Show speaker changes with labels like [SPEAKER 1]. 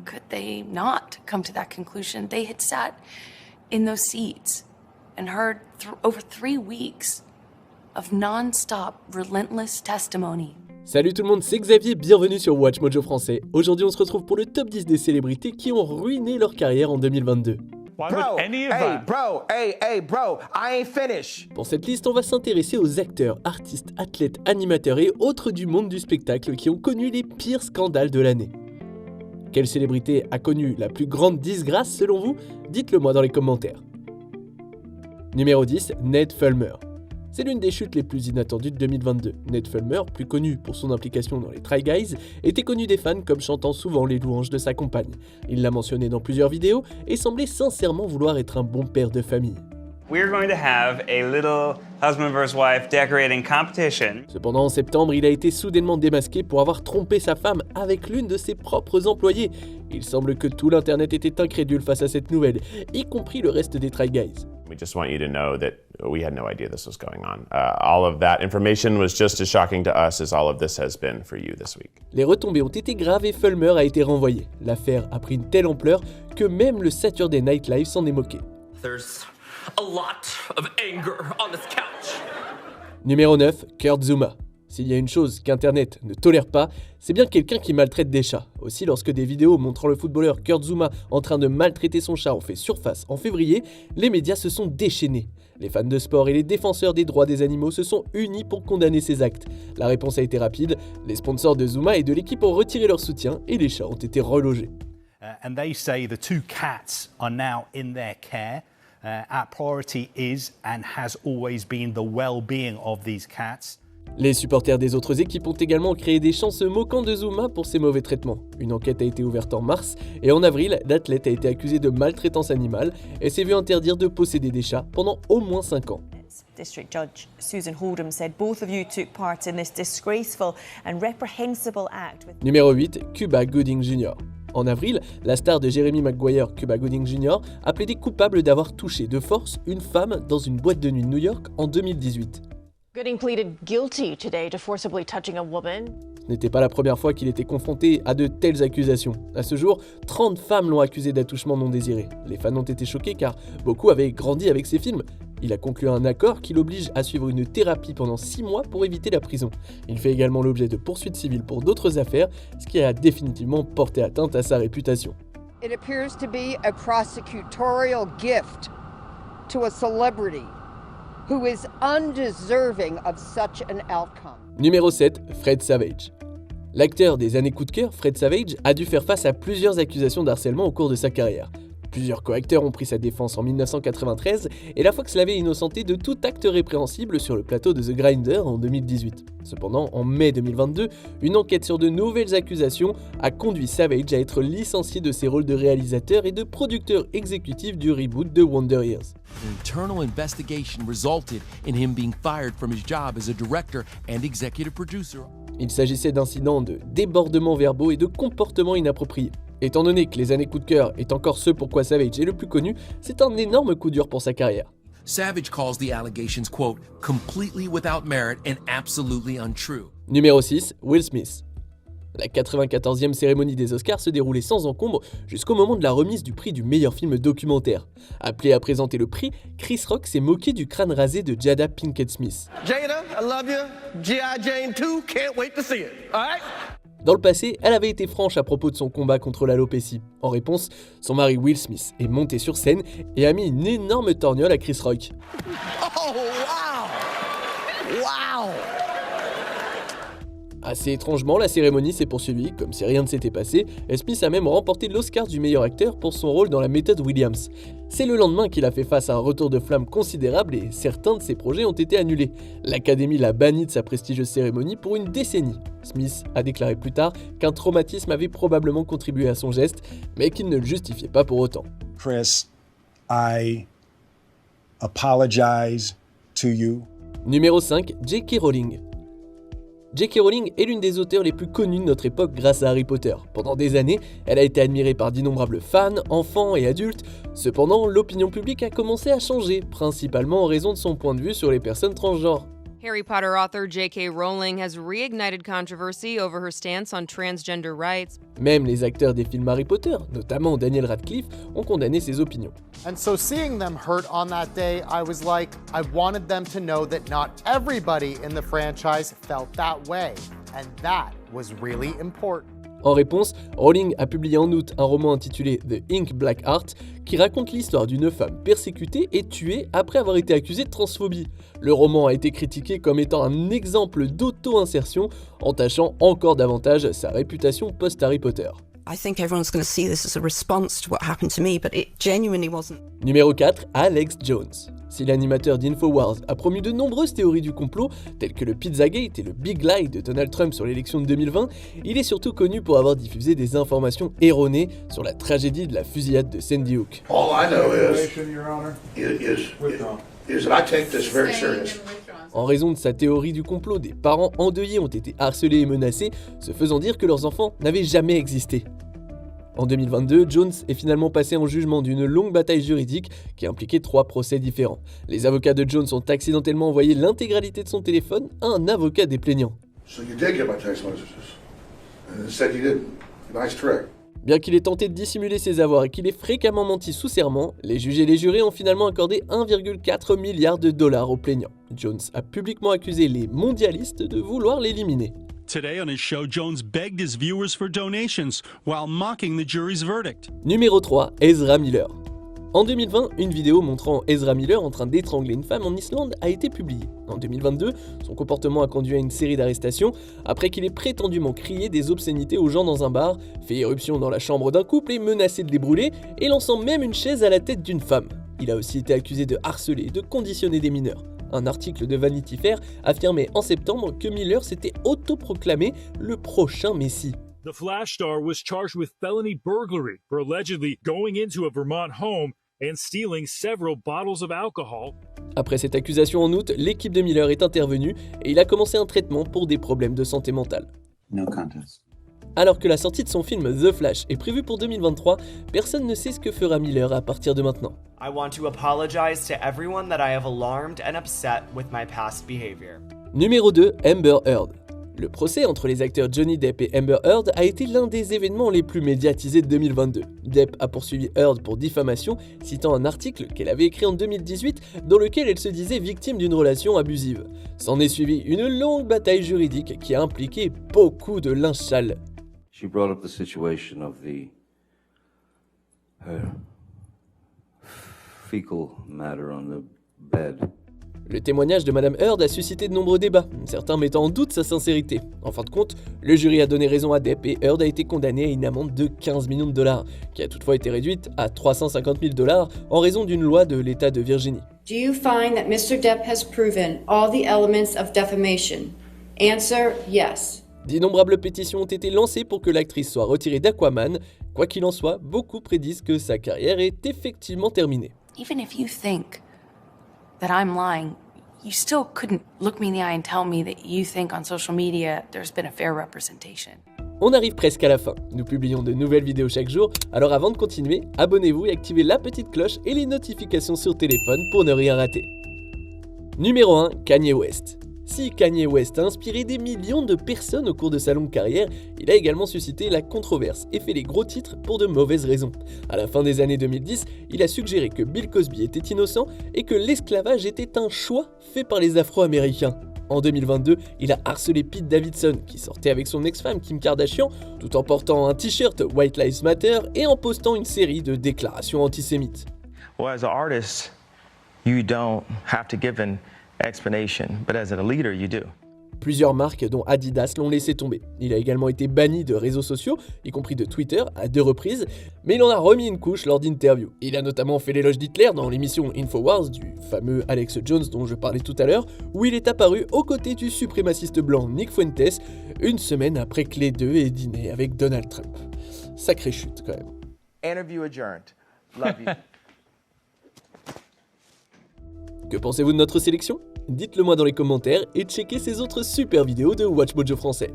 [SPEAKER 1] could they not come to that conclusion? They had sat in those seats and heard over 3 weeks of non-stop, relentless testimony.
[SPEAKER 2] Salut tout le monde, c'est Xavier, bienvenue sur Watch Mojo français. Aujourd'hui on se retrouve pour le top 10 des célébrités qui ont ruiné leur carrière en 2022. Pour cette liste, on va s'intéresser aux acteurs, artistes, athlètes, animateurs et autres du monde du spectacle qui ont connu les pires scandales de l'année. Quelle célébrité a connu la plus grande disgrâce selon vous? Dites-le moi dans les commentaires. Numéro 10, Ned Fulmer. C'est l'une des chutes les plus inattendues de 2022. Ned Fulmer, plus connu pour son implication dans les Try Guys, était connu des fans comme chantant souvent les louanges de sa compagne. Il l'a mentionné dans plusieurs vidéos et semblait sincèrement vouloir être un bon père de famille.
[SPEAKER 3] We're going to have a little husband vs. wife decorating competition.
[SPEAKER 2] Cependant, en septembre, il a été soudainement démasqué pour avoir trompé sa femme avec l'une de ses propres employées. Il semble que tout l'internet était incrédule face à cette nouvelle, y compris le reste des Try Guys.
[SPEAKER 4] We just want you to know that we had no idea this was going on. All of that information was just as shocking to us as all of this has been for you this week.
[SPEAKER 2] Les retombées ont été graves et Fulmer a été renvoyé. L'affaire a pris une telle ampleur que même le Saturday Night Live s'en est moqué.
[SPEAKER 5] There's a lot of anger on this couch.
[SPEAKER 2] Numéro 9, Kurt Zouma. S'il y a une chose qu'Internet ne tolère pas, c'est bien quelqu'un qui maltraite des chats. Aussi, lorsque des vidéos montrant le footballeur Kurt Zouma en train de maltraiter son chat ont fait surface en février, les médias se sont déchaînés. Les fans de sport et les défenseurs des droits des animaux se sont unis pour condamner ces actes. La réponse a été rapide, les sponsors de Zouma et de l'équipe ont retiré leur soutien et les chats ont été relogés.
[SPEAKER 6] And they say the 2 cats are now in their care. Our priority is and has always been the well-being of these cats.
[SPEAKER 2] Les supporters des autres équipes ont également créé des chants se moquant de Zouma pour ses mauvais traitements. Une enquête a été ouverte en mars et en avril, l'athlète a été accusé de maltraitance animale et s'est vu interdire de posséder des chats pendant au moins 5 ans.
[SPEAKER 7] District Judge Susan Holdham said both of you took part in this disgraceful and reprehensible act.
[SPEAKER 2] Numéro 8, Cuba Gooding Jr. En avril, la star de Jeremy Maguire, Cuba Gooding Jr., a plaidé coupable d'avoir touché de force une femme dans une boîte de nuit de New York en 2018.
[SPEAKER 8] Gooding pleaded guilty today to forcibly touching a woman.
[SPEAKER 2] Ce n'était pas la première fois qu'il était confronté à de telles accusations. À ce jour, 30 femmes l'ont accusé d'attouchement non désiré. Les fans ont été choqués car beaucoup avaient grandi avec ces films. Il a conclu un accord qui l'oblige à suivre une thérapie pendant 6 mois pour éviter la prison. Il fait également l'objet de poursuites civiles pour d'autres affaires, ce qui a définitivement porté atteinte à sa réputation.
[SPEAKER 9] It appears to be a prosecutorial gift to a celebrity who is undeserving of such an outcome.
[SPEAKER 2] Numéro 7, Fred Savage. L'acteur des années coup de cœur, Fred Savage, a dû faire face à plusieurs accusations d'harcèlement au cours de sa carrière. Plusieurs co-acteurs ont pris sa défense en 1993 et la Fox l'avait innocenté de tout acte répréhensible sur le plateau de The Grinder en 2018. Cependant, en mai 2022, une enquête sur de nouvelles accusations a conduit Savage à être licencié de ses rôles de réalisateur et de producteur exécutif du reboot de Wonder Years.
[SPEAKER 10] An internal investigation resulted in him being fired from his job as a director and executive producer.
[SPEAKER 2] Il s'agissait d'incidents de débordements verbaux et de comportements inappropriés. Étant donné que les années coup de cœur est encore ce pourquoi Savage est le plus connu, c'est un énorme coup dur pour sa carrière.
[SPEAKER 10] Savage calls the allegations, quote, completely without merit and absolutely untrue.
[SPEAKER 2] Numéro 6, Will Smith. La 94e cérémonie des Oscars se déroulait sans encombre jusqu'au moment de la remise du prix du meilleur film documentaire. Appelé à présenter le prix, Chris Rock s'est moqué du crâne rasé de Jada Pinkett Smith.
[SPEAKER 11] Jada, I love you. G.I. Jane 2, can't wait to see it. All right?
[SPEAKER 2] Dans le passé, elle avait été franche à propos de son combat contre l'alopécie. En réponse, son mari Will Smith est monté sur scène et a mis une énorme torgnole à Chris Rock.
[SPEAKER 11] Oh, wow! Wow!
[SPEAKER 2] Assez étrangement, la cérémonie s'est poursuivie, comme si rien ne s'était passé, et Smith a même remporté l'Oscar du meilleur acteur pour son rôle dans la méthode Williams. C'est le lendemain qu'il a fait face à un retour de flamme considérable et certains de ses projets ont été annulés. L'Académie l'a banni de sa prestigieuse cérémonie pour une décennie. Smith a déclaré plus tard qu'un traumatisme avait probablement contribué à son geste, mais qu'il ne le justifiait pas pour autant.
[SPEAKER 12] Chris, I apologize to you.
[SPEAKER 2] Numéro 5, J.K. Rowling. J.K. Rowling est l'une des auteurs les plus connues de notre époque grâce à Harry Potter. Pendant des années, elle a été admirée par d'innombrables fans, enfants et adultes. Cependant, l'opinion publique a commencé à changer, principalement en raison de son point de vue sur les personnes transgenres.
[SPEAKER 13] Harry Potter author J.K. Rowling has reignited controversy over her stance on transgender rights.
[SPEAKER 2] Même les acteurs des films Harry Potter, notamment Daniel Radcliffe, ont condamné ses opinions.
[SPEAKER 14] And so seeing them hurt on that day, I was like, I wanted them to know that not everybody in the franchise felt that way. And that was really important.
[SPEAKER 2] En réponse, Rowling a publié en août un roman intitulé The Ink Black Heart qui raconte l'histoire d'une femme persécutée et tuée après avoir été accusée de transphobie. Le roman a été critiqué comme étant un exemple d'auto-insertion, entachant encore davantage sa réputation post-Harry Potter.
[SPEAKER 15] I think everyone's going to see this as a response to what happened to me, but it genuinely wasn't.
[SPEAKER 2] Numéro 4, Alex Jones. Si l'animateur d'InfoWars a promu de nombreuses théories du complot, telles que le Pizzagate et le Big Lie de Donald Trump sur l'élection de 2020, il est surtout connu pour avoir diffusé des informations erronées sur la tragédie de la fusillade de Sandy Hook.
[SPEAKER 16] All I know is that I take this very serious.
[SPEAKER 2] En raison de sa théorie du complot, des parents endeuillés ont été harcelés et menacés, se faisant dire que leurs enfants n'avaient jamais existé. En 2022, Jones est finalement passé en jugement d'une longue bataille juridique qui impliquait 3 procès différents. Les avocats de Jones ont accidentellement envoyé l'intégralité de son téléphone à un avocat des plaignants.
[SPEAKER 16] So you did get my text messages. And said you didn't. Nice trick.
[SPEAKER 2] Bien qu'il ait tenté de dissimuler ses avoirs et qu'il ait fréquemment menti sous serment, les juges et les jurés ont finalement accordé 1,4 milliard de dollars aux plaignants. Jones a publiquement accusé les mondialistes de vouloir l'éliminer.
[SPEAKER 17] Today on his show, Jones begged his viewers for donations while mocking the jury's verdict.
[SPEAKER 2] Numéro 3, Ezra Miller. En 2020, une vidéo montrant Ezra Miller en train d'étrangler une femme en Islande a été publiée. En 2022, son comportement a conduit à une série d'arrestations après qu'il ait prétendument crié des obscénités aux gens dans un bar, fait éruption dans la chambre d'un couple et menacé de les brûler, et lançant même une chaise à la tête d'une femme. Il a aussi été accusé de harceler et de conditionner des mineurs. Un article de Vanity Fair affirmait en septembre que Miller s'était autoproclamé le prochain Messie.
[SPEAKER 18] The Flash star was charged with felony burglary for allegedly going into a Vermont home and stealing several bottles of alcohol.
[SPEAKER 2] Après cette accusation en août, l'équipe de Miller est intervenue et il a commencé un traitement pour des problèmes de santé mentale.
[SPEAKER 12] No contest.
[SPEAKER 2] Alors que la sortie de son film The Flash est prévue pour 2023, personne ne sait ce que fera Miller à partir de maintenant.
[SPEAKER 19] I want to apologize to everyone that I have alarmed and upset with my past behavior.
[SPEAKER 2] Numéro 2, Amber Heard. Le procès entre les acteurs Johnny Depp et Amber Heard a été l'un des événements les plus médiatisés de 2022. Depp a poursuivi Heard pour diffamation, citant un article qu'elle avait écrit en 2018 dans lequel elle se disait victime d'une relation abusive. S'en est suivi une longue bataille juridique qui a impliqué beaucoup de linge sale.
[SPEAKER 20] She brought up the situation of her fecal matter on the bed.
[SPEAKER 2] Le témoignage de Madame Heard a suscité de nombreux débats, certains mettant en doute sa sincérité. En fin de compte, le jury a donné raison à Depp et Heard a été condamné à une amende de 15 millions de dollars, qui a toutefois été réduite à 350 000 dollars en raison d'une loi de l'État de Virginie.
[SPEAKER 21] Do you find that Mr. Depp has proven all the elements of defamation? Answer, yes.
[SPEAKER 2] D'innombrables pétitions ont été lancées pour que l'actrice soit retirée d'Aquaman. Quoi qu'il en soit, beaucoup prédisent que sa carrière est effectivement terminée.
[SPEAKER 1] Even if you think that I'm lying, you still couldn't look me in the eye and tell me that you think on social media there's been a fair representation.
[SPEAKER 2] On arrive presque à la fin. Nous publions de nouvelles vidéos chaque jour, alors avant de continuer, abonnez-vous et activez la petite cloche et les notifications sur téléphone pour ne rien rater. Numéro 1, Kanye West. Si Kanye West a inspiré des millions de personnes au cours de sa longue carrière, il a également suscité la controverse et fait les gros titres pour de mauvaises raisons. À la fin des années 2010, il a suggéré que Bill Cosby était innocent et que l'esclavage était un choix fait par les Afro-Américains. En 2022, il a harcelé Pete Davidson, qui sortait avec son ex-femme Kim Kardashian, tout en portant un t-shirt White Lives Matter et en postant une série de déclarations antisémites.
[SPEAKER 22] Well, as an artist, you don't have to give an explanation, but as a leader, you do.
[SPEAKER 2] Plusieurs marques, dont Adidas, l'ont laissé tomber. Il a également été banni de réseaux sociaux, y compris de Twitter, à 2 reprises, mais il en a remis une couche lors d'interviews. Il a notamment fait l'éloge d'Hitler dans l'émission InfoWars du fameux Alex Jones dont je parlais tout à l'heure, où il est apparu aux côtés du suprémaciste blanc Nick Fuentes, une semaine après que les deux aient dîné avec Donald Trump. Sacrée chute quand même.
[SPEAKER 22] Interview adjourned. Love you.
[SPEAKER 2] Que pensez-vous de notre sélection ? Dites-le moi dans les commentaires et checkez ces autres super vidéos de Watch Mojo français.